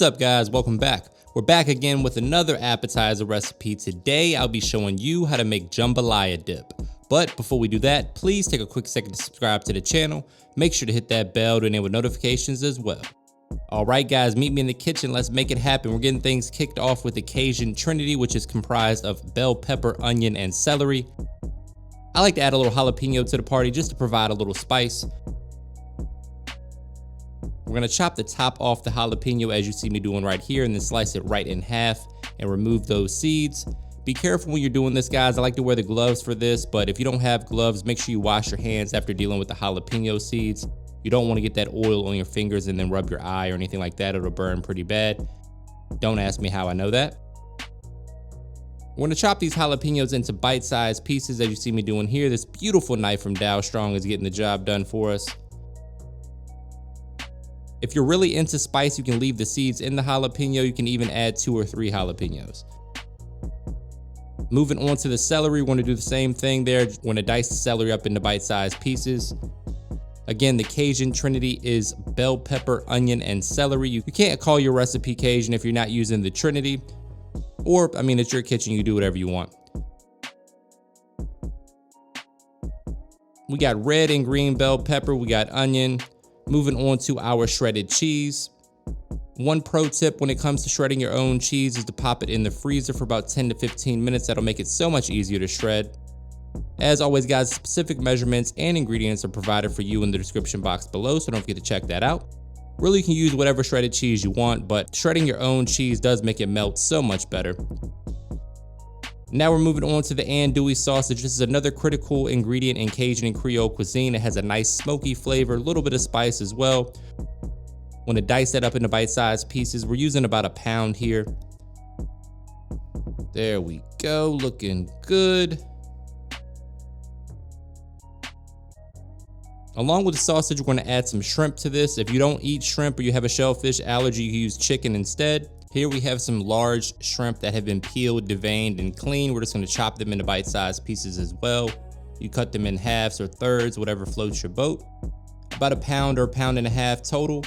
What's up guys, welcome back. We're back again with another appetizer recipe. Today I'll be showing you how to make jambalaya dip. But before we do that, please take a quick second to subscribe to the channel. Make sure to hit that bell to enable notifications as well. Alright guys, meet me in the kitchen, let's make it happen. We're getting things kicked off with the Cajun Trinity, which is comprised of bell pepper, onion, and celery. I like to add a little jalapeno to the party just to provide a little spice. We're gonna chop the top off the jalapeno as you see me doing right here, and then slice it right in half and remove those seeds. Be careful when you're doing this guys. I like to wear the gloves for this, but if you don't have gloves, make sure you wash your hands after dealing with the jalapeno seeds. You don't want to get that oil on your fingers and then rub your eye or anything like that. It'll burn pretty bad. Don't ask me how I know that. We're gonna chop these jalapenos into bite-sized pieces as you see me doing here. This beautiful knife from Dow Strong is getting the job done for us. If you're really into spice, you can leave the seeds in the jalapeno. You can even add 2 or 3 jalapenos. Moving on to the celery, we're gonna do the same thing there. We're gonna dice the celery up into bite-sized pieces. Again, the Cajun Trinity is bell pepper, onion, and celery. You can't call your recipe Cajun if you're not using the Trinity. Or, I mean, it's your kitchen, you do whatever you want. We got red and green bell pepper, we got onion. Moving on to our shredded cheese. One pro tip when it comes to shredding your own cheese is to pop it in the freezer for about 10 to 15 minutes. That'll make it so much easier to shred. As always guys, specific measurements and ingredients are provided for you in the description box below, so don't forget to check that out. Really, you can use whatever shredded cheese you want, but shredding your own cheese does make it melt so much better. Now we're moving on to the andouille sausage. This is another critical ingredient in Cajun and Creole cuisine. It has a nice smoky flavor, a little bit of spice as well. Want to dice that up into bite-sized pieces. We're using about a pound here. There we go, looking good. Along with the sausage, we're going to add some shrimp to this. If you don't eat shrimp or you have a shellfish allergy, you can use chicken instead. Here we have some large shrimp that have been peeled, deveined, and cleaned. We're just going to chop them into bite-sized pieces as well. You cut them in halves or thirds, whatever floats your boat. About a pound or a pound and a half total.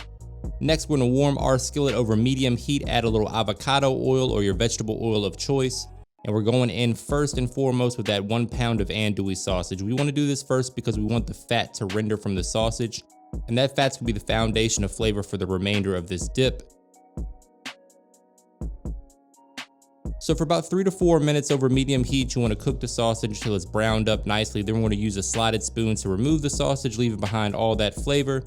Next, we're going to warm our skillet over medium heat. Add a little avocado oil or your vegetable oil of choice. And we're going in first and foremost with that 1 pound of andouille sausage. We want to do this first because we want the fat to render from the sausage. And that fat's going to be the foundation of flavor for the remainder of this dip. So for about 3 to 4 minutes over medium heat, you want to cook the sausage until it's browned up nicely. Then we're going to use a slotted spoon to remove the sausage, leaving behind all that flavor.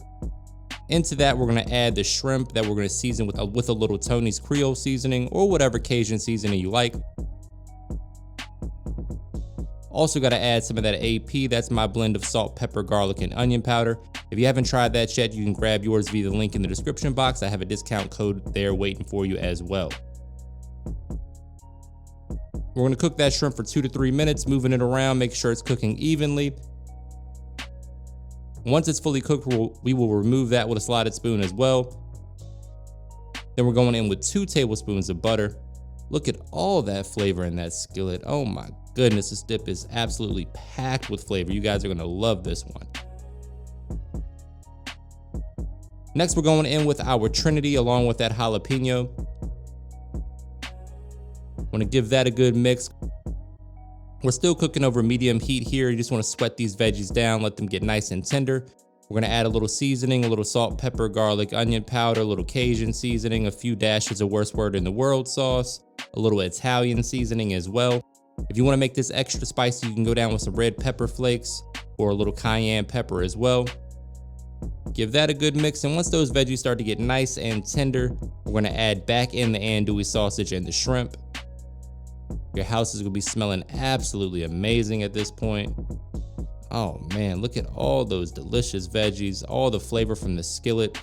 Into that, we're going to add the shrimp that we're going to season with a little Tony's Creole seasoning or whatever Cajun seasoning you like. Also got to add some of that AP. That's my blend of salt, pepper, garlic, and onion powder. If you haven't tried that yet, you can grab yours via the link in the description box. I have a discount code there waiting for you as well. We're going to cook that shrimp for 2 to 3 minutes, moving it around, make sure it's cooking evenly. Once it's fully cooked, we will remove that with a slotted spoon as well. Then we're going in with 2 tablespoons of butter. Look at all that flavor in that skillet. Oh my goodness, this dip is absolutely packed with flavor. You guys are going to love this one. Next, we're going in with our Trinity along with that jalapeno. Want to give that a good mix. We're still cooking over medium heat here. You just want to sweat these veggies down, let them get nice and tender. We're going to add a little seasoning, a little salt, pepper, garlic, onion powder, a little Cajun seasoning, a few dashes of worst word in the world sauce, a little Italian seasoning as well. If you want to make this extra spicy, you can go down with some red pepper flakes or a little cayenne pepper as well. Give that a good mix, and once those veggies start to get nice and tender, we're going to add back in the andouille sausage and the shrimp. Your house is going to be smelling absolutely amazing at this point. Oh man, look at all those delicious veggies, all the flavor from the skillet.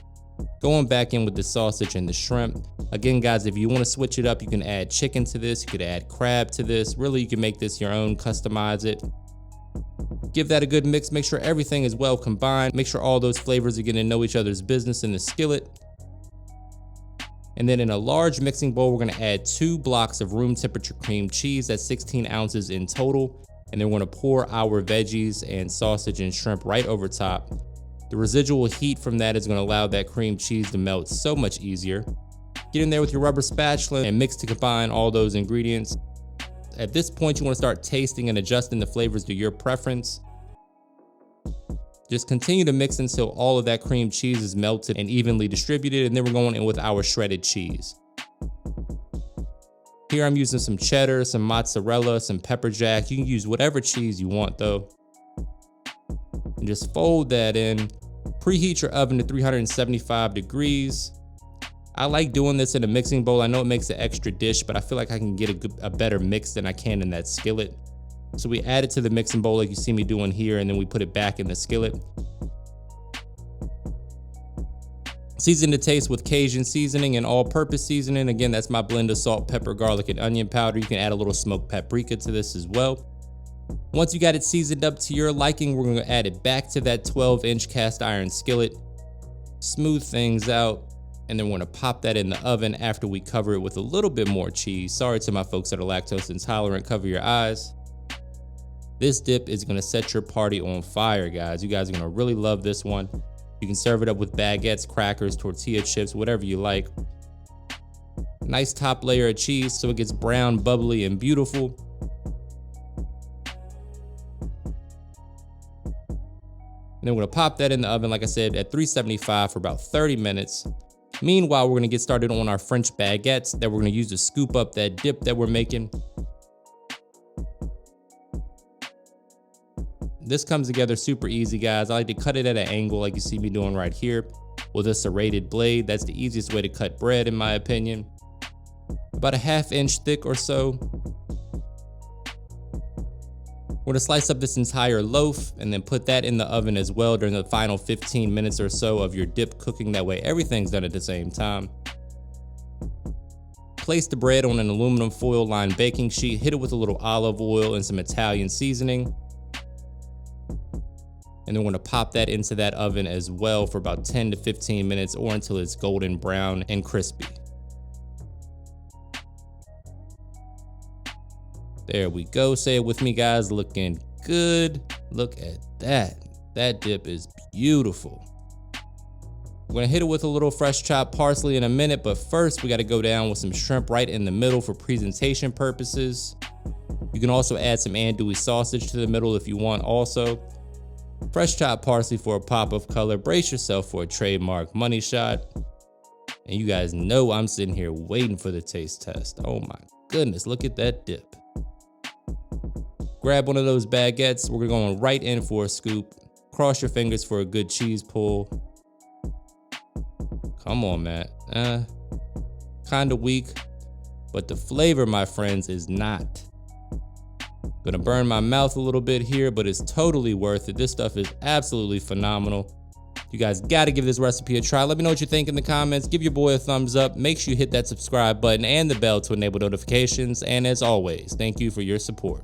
Going back in with the sausage and the shrimp. Again guys, if you want to switch it up, you can add chicken to this, you could add crab to this. Really, you can make this your own, customize it. Give that a good mix, make sure everything is well combined. Make sure all those flavors are getting to know each other's business in the skillet. And then in a large mixing bowl, we're going to add 2 blocks of room temperature cream cheese. That's 16 ounces in total. And then we're going to pour our veggies and sausage and shrimp right over top. The residual heat from that is going to allow that cream cheese to melt so much easier. Get in there with your rubber spatula and mix to combine all those ingredients. At this point, you want to start tasting and adjusting the flavors to your preference. Just continue to mix until all of that cream cheese is melted and evenly distributed, and then we're going in with our shredded cheese. Here I'm using some cheddar, some mozzarella, some pepper jack. You can use whatever cheese you want though. And just fold that in. Preheat your oven to 375 degrees. I like doing this in a mixing bowl. I know it makes an extra dish, but I feel like I can get a better mix than I can in that skillet. So we add it to the mixing bowl like you see me doing here, and then we put it back in the skillet. Season to taste with Cajun seasoning and all-purpose seasoning. Again, that's my blend of salt, pepper, garlic, and onion powder. You can add a little smoked paprika to this as well. Once you got it seasoned up to your liking, we're gonna add it back to that 12-inch cast iron skillet. Smooth things out. And then we're gonna pop that in the oven after we cover it with a little bit more cheese. Sorry to my folks that are lactose intolerant, cover your eyes. This dip is gonna set your party on fire, guys. You guys are gonna really love this one. You can serve it up with baguettes, crackers, tortilla chips, whatever you like. Nice top layer of cheese so it gets brown, bubbly, and beautiful. And then we're gonna pop that in the oven, like I said, at 375 for about 30 minutes. Meanwhile, we're gonna get started on our French baguettes that we're gonna use to scoop up that dip that we're making. This comes together super easy, guys. I like to cut it at an angle like you see me doing right here with a serrated blade. That's the easiest way to cut bread, in my opinion. About a 1/2 inch thick or so. We're gonna slice up this entire loaf and then put that in the oven as well during the final 15 minutes or so of your dip cooking. That way everything's done at the same time. Place the bread on an aluminum foil lined baking sheet, hit it with a little olive oil and some Italian seasoning. And then we're gonna pop that into that oven as well for about 10 to 15 minutes or until it's golden brown and crispy. There we go. Say it with me, guys. Looking good. Look at that. That dip is beautiful. We're gonna hit it with a little fresh chopped parsley in a minute, but first we gotta go down with some shrimp right in the middle for presentation purposes. You can also add some andouille sausage to the middle if you want also. Fresh chopped parsley for a pop of color. Brace yourself for a trademark money shot. And you guys know I'm sitting here waiting for the taste test. Oh my goodness, look at that dip. Grab one of those baguettes. We're going right in for a scoop. Cross your fingers for a good cheese pull. Come on, man. Kinda weak, but the flavor, my friends, is not. Gonna burn my mouth a little bit here, but it's totally worth it. This stuff is absolutely phenomenal. You guys gotta give this recipe a try. Let me know what you think in the comments. Give your boy a thumbs up. Make sure you hit that subscribe button and the bell to enable notifications. And as always, thank you for your support.